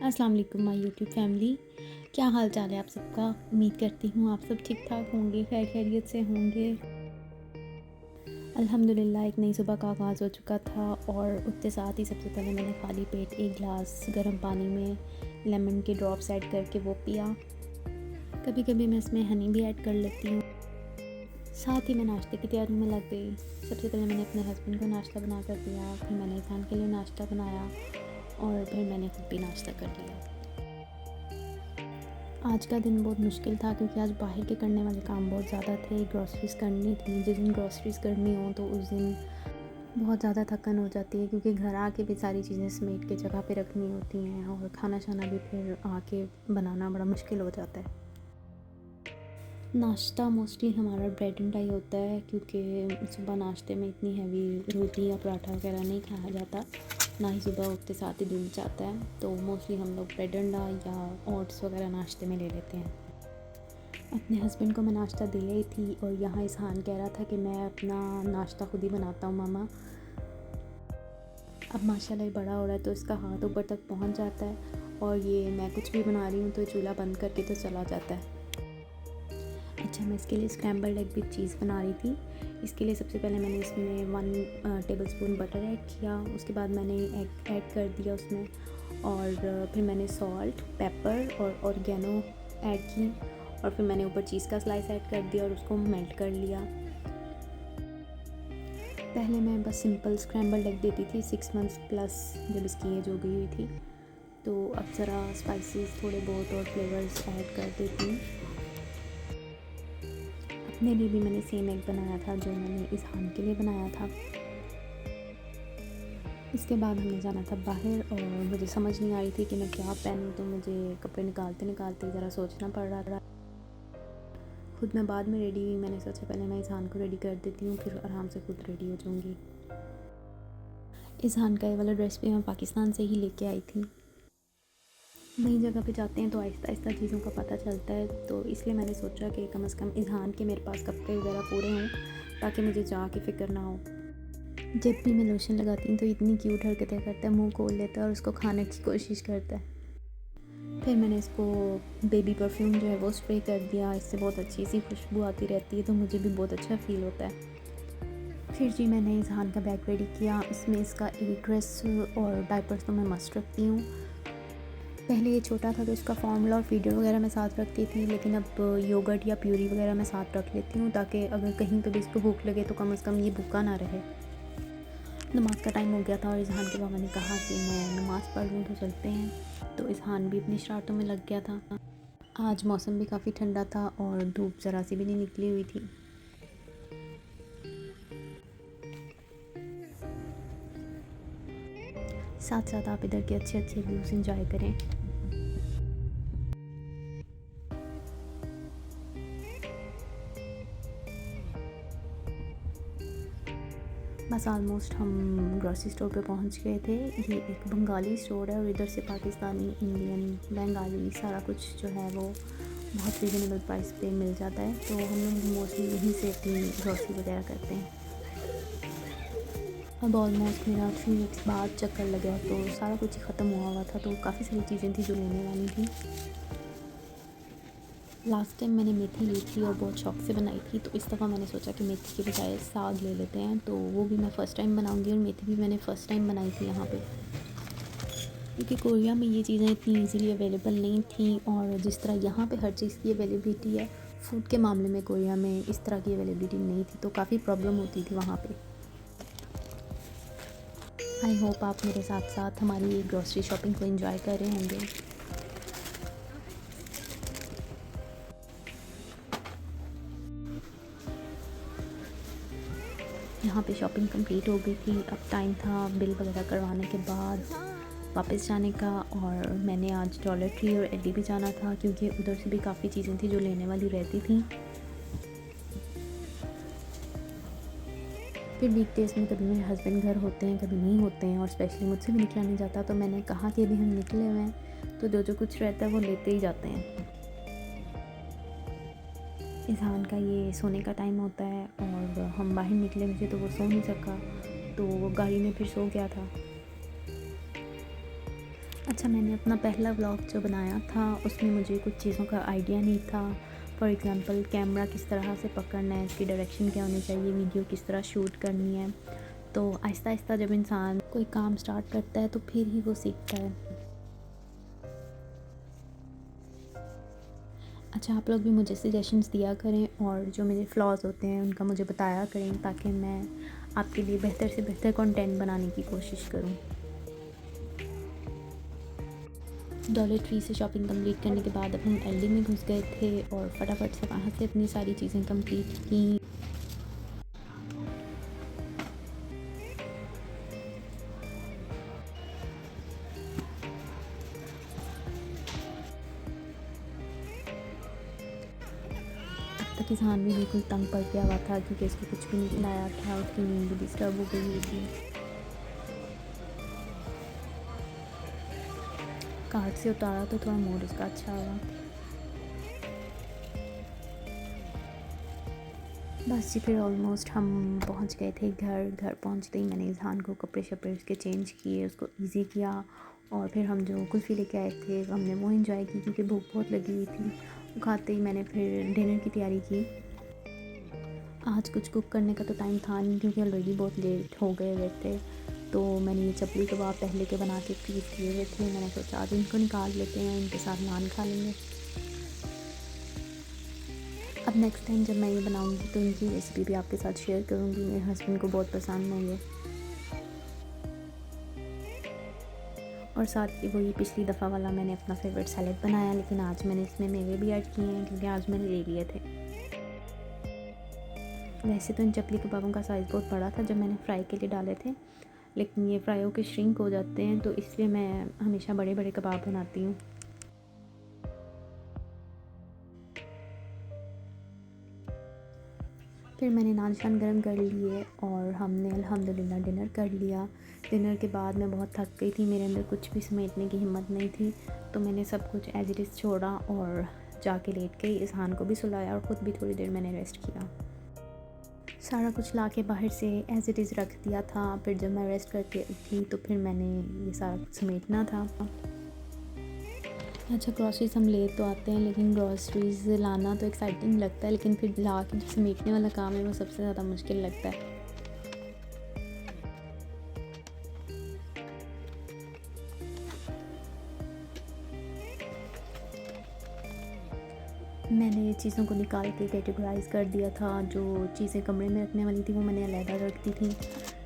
अस्सलाम वालेकुम my YouTube family. क्या हाल चाल है आप सबका। उम्मीद करती हूँ आप सब ठीक ठाक होंगे, खैर खैरियत से होंगे। अल्हम्दुलिल्लाह एक नई सुबह का आगाज़ हो चुका था और उठते साथ ही सबसे पहले मैंने खाली पेट एक गिलास गर्म पानी में लेमन के ड्रॉप्स ऐड करके वो पिया। कभी कभी मैं इसमें हनी भी ऐड कर लेती हूँ। साथ ही मैं नाश्ते की तैयारी में लग गई। सबसे पहले मैंने अपने हस्बैंड को नाश्ता बना कर दिया, फिर मैंने इज़हान के लिए नाश्ता बनाया और फिर मैंने खुद भी नाश्ता कर लिया। आज का दिन बहुत मुश्किल था क्योंकि आज बाहर के करने वाले काम बहुत ज़्यादा थे। ग्रॉसरीज़ करनी थी। जिस दिन ग्रॉसरीज़ करनी हो तो उस दिन बहुत ज़्यादा थकन हो जाती है क्योंकि घर आके भी सारी चीज़ें समेट के जगह पे रखनी होती हैं और खाना शाना भी फिर आके बनाना बड़ा मुश्किल हो जाता है। नाश्ता मोस्टली हमारा ब्रेड एंड टाई होता है क्योंकि सुबह नाश्ते में इतनी हैवी रोटी या पराठा वगैरह नहीं खाया जाता, ना ही सुबह उठते साथ ही दिल चाहता है। तो मोस्टली हम लोग ब्रेड अंडा या ओट्स वगैरह नाश्ते में ले लेते हैं। अपने हस्बैंड को मैं नाश्ता दे रही थी और यहाँ इज़हान कह रहा था कि मैं अपना नाश्ता खुद ही बनाता हूँ मामा। अब माशाल्लाह ये बड़ा हो रहा है तो इसका हाथ ऊपर तक पहुँच जाता है और ये मैं कुछ भी बना रही हूँ तो चूल्हा बंद करके तो चला जाता है। अच्छा, मैं इसके लिए स्क्रैम्बल्ड एग विद चीज़ बना रही थी। इसके लिए सबसे पहले मैंने इसमें 1 टेबलस्पून बटर ऐड किया, उसके बाद मैंने एग ऐड कर दिया उसमें और फिर मैंने सॉल्ट, पेपर और ऑरिगेनो ऐड की और फिर मैंने ऊपर चीज़ का स्लाइस ऐड कर दिया और उसको मेल्ट कर लिया। पहले मैं बस सिंपल स्क्रैम्बल्ड एग देती थी 6 मंथ्स प्लस जब इसकी एज हो गई हुई थी, तो अब ज़रा स्पाइसेस थोड़े बहुत और फ्लेवर्स ऐड कर देती हूँ। अपने लिए भी मैंने सेम एग बनाया था जो मैंने इज़हान के लिए बनाया था। इसके बाद हमने जाना था बाहर और मुझे समझ नहीं आ रही थी कि मैं क्या पहनूं, तो मुझे कपड़े निकालते निकालते ज़रा सोचना पड़ रहा था। खुद मैं बाद में रेडी हुई। मैंने सोचा पहले मैं इज़हान को रेडी कर देती हूँ, फिर आराम से खुद रेडी हो जाऊँगी। इज़हान का ये वाला ड्रेस भी मैं पाकिस्तान से ही लेके आई थी। नई जगह पे जाते हैं तो आहिस्ता आहिस्ता चीज़ों का पता चलता है, तो इसलिए मैंने सोचा कि कम से कम इज़हान के मेरे पास कपड़े वगैरह पूरे हों ताकि मुझे जाके फ़िक्र ना हो। जब भी मैं लोशन लगाती हूँ तो इतनी क्यूट हरकतें करता है, मुंह खोल लेता है और उसको खाने की कोशिश करता है। फिर मैंने इसको बेबी परफ्यूम जो है वो स्प्रे कर दिया। इससे बहुत अच्छी सी खुशबू आती रहती है तो मुझे भी बहुत अच्छा फ़ील होता है। फिर जी मैंने इज़हान का बैग रेडी किया। इसमें इसका एक ड्रेस और डायपर्स तो मैं मस्ट रखती हूँ। पहले ये छोटा था तो इसका फार्मूला और फीडर वगैरह मैं साथ रखती थी, लेकिन अब योगर्ट या प्यूरी वगैरह मैं साथ रख लेती हूँ ताकि अगर कहीं पे भी इसको भूख लगे तो कम से कम ये भूखा ना रहे। नमाज़ का टाइम हो गया था और इज़हान के पापा ने कहा कि मैं नमाज़ पढ़ लूँ तो चलते हैं, तो इज़हान भी अपनी शरारतों में लग गया था। आज मौसम भी काफ़ी ठंडा था और धूप ज़रा सी भी नहीं निकली हुई थी। साथ साथ आप इधर के अच्छे अच्छे व्यूज़ इंजॉय करें। बस ऑलमोस्ट हम ग्रॉसरी स्टोर पे पहुंच गए थे। ये एक बंगाली स्टोर है और इधर से पाकिस्तानी, इंडियन, बंगाली सारा कुछ जो है वो बहुत रीज़नेबल प्राइस पे मिल जाता है, तो हम लोग मोस्टली यहीं से अपनी ग्रॉसरी वगैरह करते हैं। अब ऑलमोस्ट मेरा 3 वीक्स बाद चक्कर लगा तो सारा कुछ ही ख़त्म हुआ था, तो काफ़ी सारी चीज़ें थी जो लेने वाली थी। लास्ट टाइम मैंने मेथी ली थी और बहुत शौक से बनाई थी, तो इस दफ़ा मैंने सोचा कि मेथी के बजाय साग ले लेते हैं, तो वो भी मैं फ़र्स्ट टाइम बनाऊंगी और मेथी भी मैंने फ़र्स्ट टाइम बनाई थी यहाँ पे, क्योंकि कोरिया में ये चीज़ें इतनी इजीली अवेलेबल नहीं थी और जिस तरह यहाँ पे हर चीज़ की अवेलेबिलिटी है, फ़ूड के मामले में कोरिया में इस तरह की अवेलेबिलिटी नहीं थी, तो काफ़ी प्रॉब्लम होती थी वहाँ पे। आई होप आप मेरे साथ साथ हमारी ये ग्रॉसरी शॉपिंग को एंजॉय कर रहे होंगे। यहाँ पे शॉपिंग कंप्लीट हो गई थी। अब टाइम था बिल वगैरह करवाने के बाद वापस जाने का, और मैंने आज डॉलर ट्री और एडी भी जाना था क्योंकि उधर से भी काफ़ी चीज़ें थी जो लेने वाली रहती थी। फिर वीकडेज़ में कभी मेरे हस्बैंड घर होते हैं, कभी नहीं होते हैं और स्पेशली मुझसे भी निकला नहीं जाता, तो मैंने कहा कि अभी हम निकले हुए हैं तो जो जो कुछ रहता है वो लेते ही जाते हैं। इज़हान का ये सोने का टाइम होता है और हम बाहर निकले मुझे तो वो सो नहीं सका, तो वो गाड़ी में फिर सो गया था। अच्छा, मैंने अपना पहला व्लॉग जो बनाया था उसमें मुझे कुछ चीज़ों का आइडिया नहीं था। फॉर एग्ज़ाम्पल कैमरा किस तरह से पकड़ना है, इसकी डायरेक्शन क्या होनी चाहिए, वीडियो किस तरह शूट करनी है। तो आहिस्ता आहिस्ता जब इंसान कोई काम स्टार्ट करता है तो फिर ही वो सीखता है। अच्छा, आप लोग भी मुझे सजेशंस दिया करें और जो मेरे फ्लॉज़ होते हैं उनका मुझे बताया करें, ताकि मैं आपके लिए बेहतर से बेहतर कंटेंट बनाने की कोशिश करूँ। डॉलर ट्री से शॉपिंग कंप्लीट करने के बाद अब हम एलडी में घुस गए थे और फटाफट से वहाँ से अपनी सारी चीज़ें कंप्लीट की। अब तक इज़हान भी बिल्कुल तंग पड़ गया हुआ था क्योंकि उसको कुछ भी नहीं खिलाया था, उसकी नींद भी डिस्टर्ब हो गई हुई थी। कार्ट से उतारा तो थोड़ा मूड उसका अच्छा हुआ। बस जी, फिर ऑलमोस्ट हम पहुंच गए थे घर पहुंचते ही मैंने इज़हान को कपड़े शपड़े उसके चेंज किए, उसको ईज़ी किया और फिर हम जो कुल्फ़ी लेके आए थे हमने वो इंजॉय की क्योंकि भूख बहुत लगी हुई थी। वो खाते ही मैंने फिर डिनर की तैयारी की। आज कुछ कुक करने का तो टाइम था नहीं क्योंकि ऑलरेडी बहुत लेट हो गए हुए थे। तो मैंने ये चपली कबाब पहले के बना के फ्रीज़ किए हुए थे। मैंने सोचा आज इनको निकाल लेते हैं, इनके साथ नान खा लेंगे। अब नेक्स्ट टाइम जब मैं ये बनाऊंगी तो इनकी रेसिपी भी आपके साथ शेयर करूंगी। मेरे हस्बैंड को बहुत पसंद है ये। और साथ ही वही पिछली दफ़ा वाला मैंने अपना फेवरेट सैलेड बनाया, लेकिन आज मैंने इसमें मेवे भी ऐड किए हैं क्योंकि आज मैंने ले लिए थे। वैसे तो इन चपली कबाबों का साइज़ बहुत बड़ा था जब मैंने फ्राई के लिए डाले थे, लेकिन ये फ्राई होकर श्रिंक हो जाते हैं तो इसलिए मैं हमेशा बड़े बड़े कबाब बनाती हूँ। फिर मैंने नान शान गर्म कर लिए और हमने अल्हम्दुलिल्लाह डिनर कर लिया। डिनर के बाद मैं बहुत थक गई थी, मेरे अंदर कुछ भी समेटने की हिम्मत नहीं थी, तो मैंने सब कुछ एज इट इज़ छोड़ा और जाके लेट गई। इज़हान को भी सुलाया और ख़ुद भी थोड़ी देर मैंने रेस्ट किया। सारा कुछ ला के बाहर से एज इट इज़ रख दिया था। फिर जब मैं रेस्ट करके उठी तो फिर मैंने ये सारा कुछ समेटना था। अच्छा, ग्रॉसरीज हम ले तो आते हैं लेकिन ग्रॉसरीज लाना तो एक्साइटिंग लगता है, लेकिन फिर ला के जो समेटने वाला काम है वो सबसे ज़्यादा मुश्किल लगता है। मैंने चीज़ों को निकाल के कैटेगराइज़ कर दिया था। जो चीज़ें कमरे में रखने वाली थी वो मैंने अलहदा रख दी थी,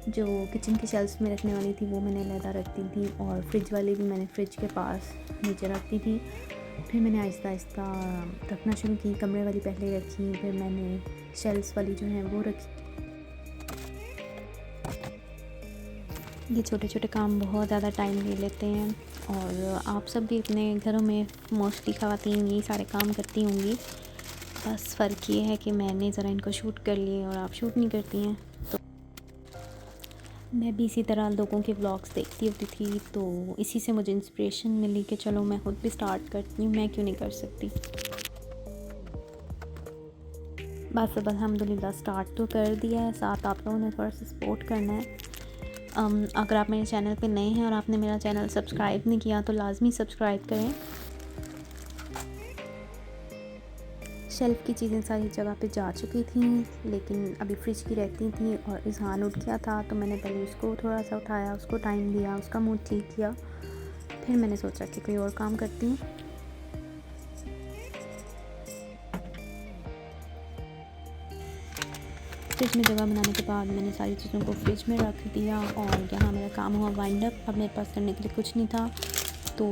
जो किचन की शेल्फ्स में रखने वाली थी वो मैंने अलहदा रख दी थी, और फ्रिज वाली भी मैंने फ्रिज के पास नीचे रख दी थी। फिर मैंने आहिस्ता आहिस्ता रखना शुरू की। कमरे वाली पहले रखी, फिर मैंने शेल्फ्स वाली जो है वो रखी। ये छोटे छोटे काम बहुत ज़्यादा टाइम ले लेते हैं और आप सब भी अपने घरों में मोस्टली ख़वातीन यही सारे काम करती होंगी। बस फ़र्क ये है कि मैंने ज़रा इनको शूट कर लिए और आप शूट नहीं करती हैं। तो मैं भी इसी तरह लोगों के व्लॉग्स देखती होती थी, तो इसी से मुझे इंस्पिरेशन मिली कि चलो मैं ख़ुद भी स्टार्ट करती हूँ, मैं क्यों नहीं कर सकती। बस अब अल्हम्दुलिल्लाह स्टार्ट तो कर दिया है, साथ आप लोगों ने थोड़ा सा सपोर्ट करना है। अगर आप मेरे चैनल पे नए हैं और आपने मेरा चैनल सब्सक्राइब नहीं किया तो लाजमी सब्सक्राइब करें। शेल्फ़ की चीज़ें सारी जगह पे जा चुकी थी, लेकिन अभी फ्रिज की रहती थी और इज़हान उठ गया था तो मैंने पहले उसको थोड़ा सा उठाया, उसको टाइम दिया, उसका मूड ठीक किया। फिर मैंने सोचा कि कोई और काम करती हूँ। फ्रिज में जगह बनाने के बाद मैंने सारी चीज़ों को फ्रिज में रख दिया और यहाँ मेरा काम हुआ वाइंड अप। अब मेरे पास करने के लिए कुछ नहीं था, तो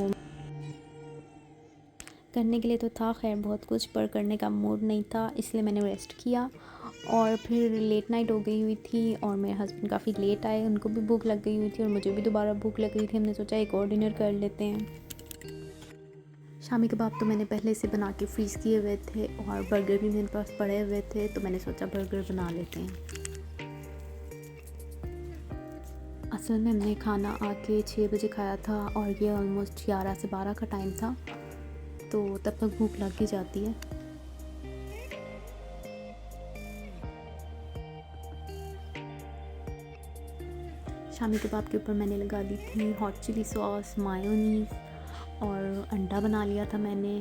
करने के लिए तो था खैर बहुत कुछ, पर करने का मूड नहीं था, इसलिए मैंने रेस्ट किया। और फिर लेट नाइट हो गई हुई थी और मेरे हस्बैंड काफ़ी लेट आए, उनको भी भूख लग गई हुई थी और मुझे भी दोबारा भूख लग गई थी। हमने सोचा एक और डिनर कर लेते हैं। शामी कबाब तो मैंने पहले से बना के फ्रीज़ किए हुए थे और बर्गर भी मेरे पास पड़े हुए थे, तो मैंने सोचा बर्गर बना लेते हैं। असल में हमने खाना आके 6 बजे खाया था और ये ऑलमोस्ट 11 से 12 का टाइम था, तो तब तक भूख लग ही जाती है। शामी कबाब के ऊपर मैंने लगा दी थी हॉट चिली सॉस, मायोनीज़ और अंडा बना लिया था मैंने।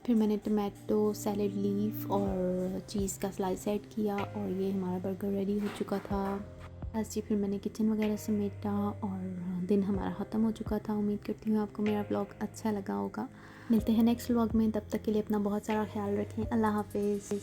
फिर मैंने टमाटो सैलेड लीफ और चीज़ का स्लाइस ऐड किया और ये हमारा बर्गर रेडी हो चुका था। बस जी, फिर मैंने किचन वगैरह समेटा और दिन हमारा ख़त्म हो चुका था। उम्मीद करती हूँ आपको मेरा व्लॉग अच्छा लगा होगा। मिलते हैं नेक्स्ट व्लॉग में, तब तक के लिए अपना बहुत सारा ख्याल रखें। अल्लाह हाफिज़।